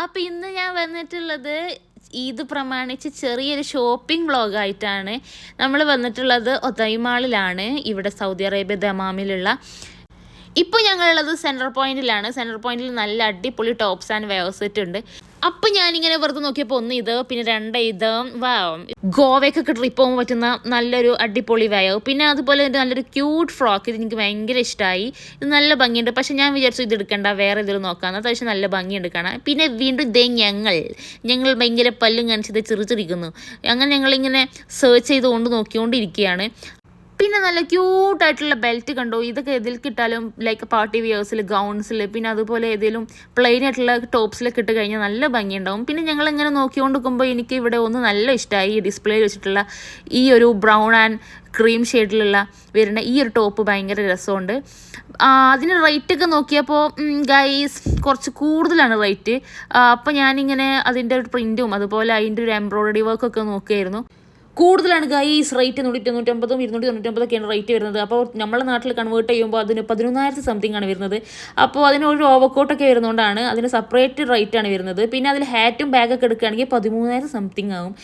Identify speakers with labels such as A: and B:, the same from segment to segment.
A: അപ്പോൾ ഇന്ന് ഞാൻ വന്നിട്ടുള്ളത് ഈദ് പ്രമാണിച്ച് ചെറിയൊരു ഷോപ്പിംഗ് വ്ളോഗായിട്ടാണ്. നമ്മൾ വന്നിട്ടുള്ളത് ഒതൈ മാളിലാണ്, ഇവിടെ സൗദി അറേബ്യ ദമാമിലുള്ള. ഇപ്പോൾ ഞങ്ങളുള്ളത് സെൻട്രൽ പോയിന്റിലാണ്. സെൻട്രൽ പോയിന്റിൽ നല്ല അടിപൊളി ടോപ്സ് ആൻഡ് വെയർ സെറ്റ് ഉണ്ട്. അപ്പം ഞാനിങ്ങനെ വെറുതെ നോക്കിയപ്പോൾ ഒന്ന് ഇത്, പിന്നെ രണ്ട് ഇത്, ഗോവയ്ക്കൊക്കെ ട്രിപ്പ് പോകാൻ പറ്റുന്ന നല്ലൊരു അടിപൊളി വെയർ, പിന്നെ അതുപോലെ നല്ലൊരു ക്യൂട്ട് ഫ്രോക്ക്. ഇത് എനിക്ക് ഭയങ്കര ഇഷ്ടമായി. ഇത് നല്ല ഭംഗിയുണ്ട്. പക്ഷെ ഞാൻ വിചാരിച്ചു ഇത് എടുക്കണ്ട, വേറെ എന്തെങ്കിലും നോക്കാമെന്ന്. അത്യാവശ്യം നല്ല ഭംഗിയുണ്ട് കാണാൻ. പിന്നെ വീണ്ടും ഇതേ ഞങ്ങൾ ഭയങ്കര പല്ലും കാണിച്ചത് ചിരിച്ചിരിക്കുന്നു. അങ്ങനെ ഞങ്ങളിങ്ങനെ സെർച്ച് ചെയ്തുകൊണ്ട് നോക്കിക്കൊണ്ടിരിക്കുകയാണ്. പിന്നെ നല്ല ക്യൂട്ടായിട്ടുള്ള ബെൽറ്റ് കണ്ടോ. ഇതൊക്കെ ഇതിൽ കിട്ടാലും ലൈക്ക് പാർട്ടി വിയേഴ്സിൽ, ഗൗൺസിൽ, പിന്നെ അതുപോലെ ഏതെങ്കിലും പ്ലെയിൻ ആയിട്ടുള്ള ടോപ്സിലൊക്കെ ഇട്ട് കഴിഞ്ഞാൽ നല്ല ഭംഗിയുണ്ടാവും. പിന്നെ ഞങ്ങളിങ്ങനെ നോക്കിക്കൊണ്ട് നിൽക്കുമ്പോൾ എനിക്ക് ഇവിടെ ഒന്ന് നല്ല ഇഷ്ടമായി. ഈ ഡിസ്പ്ലേയിൽ വെച്ചിട്ടുള്ള ഈ ഒരു ബ്രൗൺ ആൻഡ് ക്രീം ഷെയ്ഡിലുള്ള വരുന്ന ഈ ഒരു ടോപ്പ് ഭയങ്കര രസമുണ്ട്. അതിന് റേറ്റൊക്കെ നോക്കിയപ്പോൾ ഗൈസ് കുറച്ച് കൂടുതലാണ് റേറ്റ്. അപ്പോൾ ഞാനിങ്ങനെ അതിൻ്റെ ഒരു പ്രിൻറ്റും അതുപോലെ അതിൻ്റെ ഒരു എംബ്രോയ്ഡറി വർക്കൊക്കെ നോക്കിയായിരുന്നു. കൂടുതലാണ് ഗൈസ്. റേറ്റ് 150, 295 റേറ്റ് വരുന്നത്. അപ്പോൾ നമ്മളെ നാട്ടിൽ കൺവേർട്ട് ചെയ്യുമ്പോൾ അതിന് 11,000 സംതിങ് ആണ് വരുന്നത്. അപ്പോൾ അതിനൊരു ഓവർകോട്ടൊക്കെ വരുന്നതുകൊണ്ടാണ് അതിന് സെപ്പറേറ്റ് റേറ്റ് ആണ് വരുന്നത്. പിന്നെ അതിൽ ഹാറ്റും ബാഗൊക്കെ എടുക്കുകയാണെങ്കിൽ 13,000 സംതിങ് ആവും.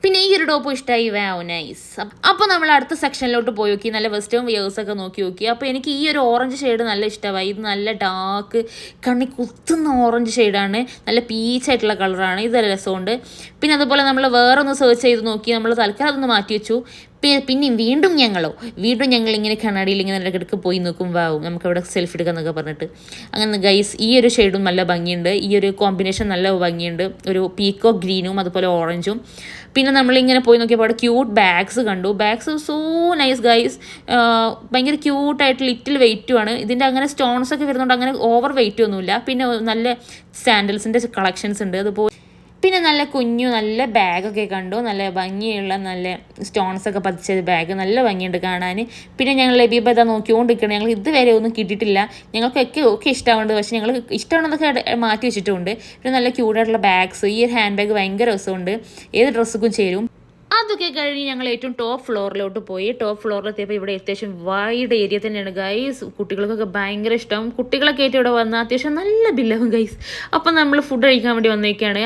A: പിന്നെ ഈ ഒരു ടോപ്പ് ഇഷ്ടമായി. വാവ്, നൈസ്. അപ്പോൾ നമ്മൾ അടുത്ത സെക്ഷനിലോട്ട് പോയി നോക്കി. നല്ല വെസ്റ്റേൺ വിയേഴ്സൊക്കെ നോക്കി. അപ്പോൾ എനിക്ക് ഈ ഒരു ഓറഞ്ച് ഷെയ്ഡ് നല്ല ഇഷ്ടമായി. ഇത് നല്ല ഡാർക്ക് കണ്ണി കുത്തുന്ന ഓറഞ്ച് ഷെയ്ഡാണ്. നല്ല പീച്ചായിട്ടുള്ള കളറാണ്. ഇത് നല്ല രസമുണ്ട്. പിന്നെ അതുപോലെ നമ്മൾ വേറെ ഒന്ന് സെർച്ച് ചെയ്ത് നോക്കി. നമ്മൾ തൽക്കാലം അതൊന്ന് മാറ്റി വെച്ചു. പിന്നെ വീണ്ടും ഞങ്ങളിങ്ങനെ കണ്ണാടിയിൽ ഇങ്ങനെ ഇടയ്ക്കിടയ്ക്ക് പോയി നോക്കും. വാവും, നമുക്കവിടെ സെൽഫി എടുക്കാമെന്നൊക്കെ പറഞ്ഞിട്ട്. അങ്ങനെ ഗൈസ് ഈ ഒരു ഷെയ്ഡും നല്ല ഭംഗിയുണ്ട്. ഈ ഒരു കോമ്പിനേഷൻ നല്ല ഭംഗിയുണ്ട്. ഒരു പീക്കോ ഗ്രീനും അതുപോലെ ഓറഞ്ചും. പിന്നെ നമ്മളിങ്ങനെ പോയി നോക്കിയപ്പോൾ അവിടെ ക്യൂട്ട് ബാഗ്സ് കണ്ടു. Bags so nice guys. ഭയങ്കര ക്യൂട്ടായിട്ട് ലിറ്റിൽ വെയിറ്റുമാണ്. ഇതിൻ്റെ അങ്ങനെ സ്റ്റോൺസ് ഒക്കെ വരുന്നതുകൊണ്ട് അങ്ങനെ ഓവർ വെയിറ്റ് ഒന്നുമില്ല. പിന്നെ നല്ല സാൻഡൽസിൻ്റെ കളക്ഷൻസ് ഉണ്ട്. അതുപോലെ പിന്നെ നല്ല നല്ല ബാഗൊക്കെ കണ്ടു. നല്ല ഭംഗിയുള്ള നല്ല സ്റ്റോൺസൊക്കെ പതിച്ച ബാഗ്, നല്ല ഭംഗിയുണ്ട് കാണാൻ. പിന്നെ ഞങ്ങൾ ലബീബ ഇതാ നോക്കിക്കൊണ്ടിരിക്കണം. ഞങ്ങൾ ഇതുവരെ ഒന്നും കിട്ടിയിട്ടില്ല. ഞങ്ങൾക്കൊക്കെ ഇഷ്ടമുണ്ട്, പക്ഷേ ഞങ്ങൾ ഇഷ്ടമാണെന്നൊക്കെ മാറ്റി വെച്ചിട്ടുണ്ട്. പിന്നെ നല്ല ക്യൂട്ടായിട്ടുള്ള ബാഗ്സ്. ഈ ഒരു ഹാൻഡ് ബാഗ് ഭയങ്കര രസമുണ്ട്, ഏത് ഡ്രസ്സുക്കും ചേരും. അതൊക്കെ കഴിഞ്ഞ് ഞങ്ങൾ ഏറ്റവും ടോപ്പ് ഫ്ലോറിലോട്ട് പോയി. ടോപ്പ് ഫ്ലോറിലെത്തിയപ്പോൾ ഇവിടെ അത്യാവശ്യം വൈഡ് ഏരിയ തന്നെയാണ് ഗൈസ്. കുട്ടികൾക്കൊക്കെ ഭയങ്കര ഇഷ്ടം. കുട്ടികളൊക്കെ ആയിട്ട് ഇവിടെ വന്നാൽ അത്യാവശ്യം നല്ല ബില്ലാവും ഗൈസ്. അപ്പം നമ്മൾ ഫുഡ് കഴിക്കാൻ വേണ്ടി വന്നേക്കാണ്.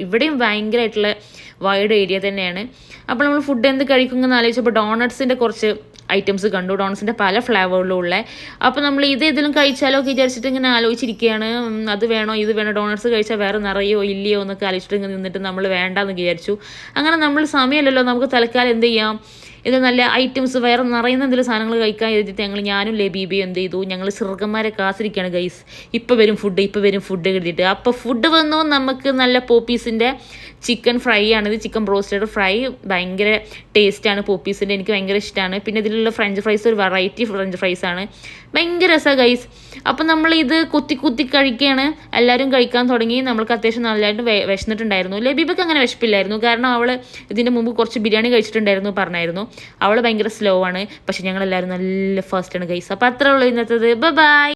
A: ഇവിടെയും ഭയങ്കരമായിട്ടുള്ള വൈഡ് ഏരിയ തന്നെയാണ്. അപ്പോൾ നമ്മൾ ഫുഡ് എന്ത് കഴിക്കുമെന്ന് ആലോചിച്ചപ്പോൾ ഡോണട്ട്സിൻ്റെ കുറച്ച് ഐറ്റംസ് കണ്ടു. ഡോണട്ട്സിൻ്റെ പല ഫ്ലേവറിലും ഉള്ള. അപ്പോൾ നമ്മൾ ഏതെങ്കിലും കഴിച്ചാലോ ഒക്കെ വിചാരിച്ചിട്ട് ഇങ്ങനെ ആലോചിച്ചിരിക്കുകയാണ്. അത് വേണോ ഇത് വേണോ, ഡോണട്ട്സ് കഴിച്ചാൽ വേറെ നിറയോ ഇല്ലയോ എന്നൊക്കെ ആലോചിച്ചിട്ട് ഇങ്ങനെ നിന്നിട്ട് നമ്മൾ വേണ്ടാന്ന് വിചാരിച്ചു. അങ്ങനെ നമ്മൾ സമയമല്ലല്ലോ, നമുക്ക് തൽക്കാലം എന്ത് ചെയ്യാം, ഇത് നല്ല ഐറ്റംസ് വേറെ നിറയുന്ന എന്തെങ്കിലും സാധനങ്ങൾ കഴിക്കാൻ എഴുതിയിട്ട് ഞാനും ലബീബയും എന്ത് ചെയ്തു, ഞങ്ങൾ ചെറുക്കന്മാരെ കാത്തിരിക്കുകയാണ് ഗൈസ്. ഇപ്പോൾ വരും ഫുഡ് കരുതിയിട്ട്. അപ്പോൾ ഫുഡ് വന്നു. നമുക്ക് നല്ല പോപ്പീസിൻ്റെ ചിക്കൻ ഫ്രൈ ആണിത്. ചിക്കൻ ബ്രോസ്റ്റഡ് ഫ്രൈ ഭയങ്കര ടേസ്റ്റാണ് പോപ്പീസിൻ്റെ. എനിക്ക് ഭയങ്കര ഇഷ്ടമാണ്. പിന്നെ ഇതിലുള്ള ഫ്രഞ്ച് ഫ്രൈസ് ഒരു വെറൈറ്റി ഫ്രഞ്ച് ഫ്രൈസാണ്. ഭയങ്കര രസമാണ് ഗൈസ്. അപ്പം നമ്മളിത് കുത്തി കഴിക്കുകയാണ്. എല്ലാവരും കഴിക്കാൻ തുടങ്ങി. നമ്മൾക്ക് അത്യാവശ്യം നല്ലതായിട്ട് വിശന്നിട്ടുണ്ടായിരുന്നു. ലബീബക്ക് അങ്ങനെ വിശപ്പില്ലായിരുന്നു, കാരണം അവൾ ഇതിൻ്റെ മുമ്പ് കുറച്ച് ബിരിയാണി കഴിച്ചിട്ടുണ്ടായിരുന്നു പറഞ്ഞായിരുന്നു. അവൾ ഭയങ്കര സ്ലോ ആണ്. പക്ഷെ ഞങ്ങളെല്ലാവരും നല്ല ഫാസ്റ്റാണ് ഗൈസ്. അപ്പോൾ അത്രേ ഉള്ളൂ ഇന്നത്തേത്. ബൈ.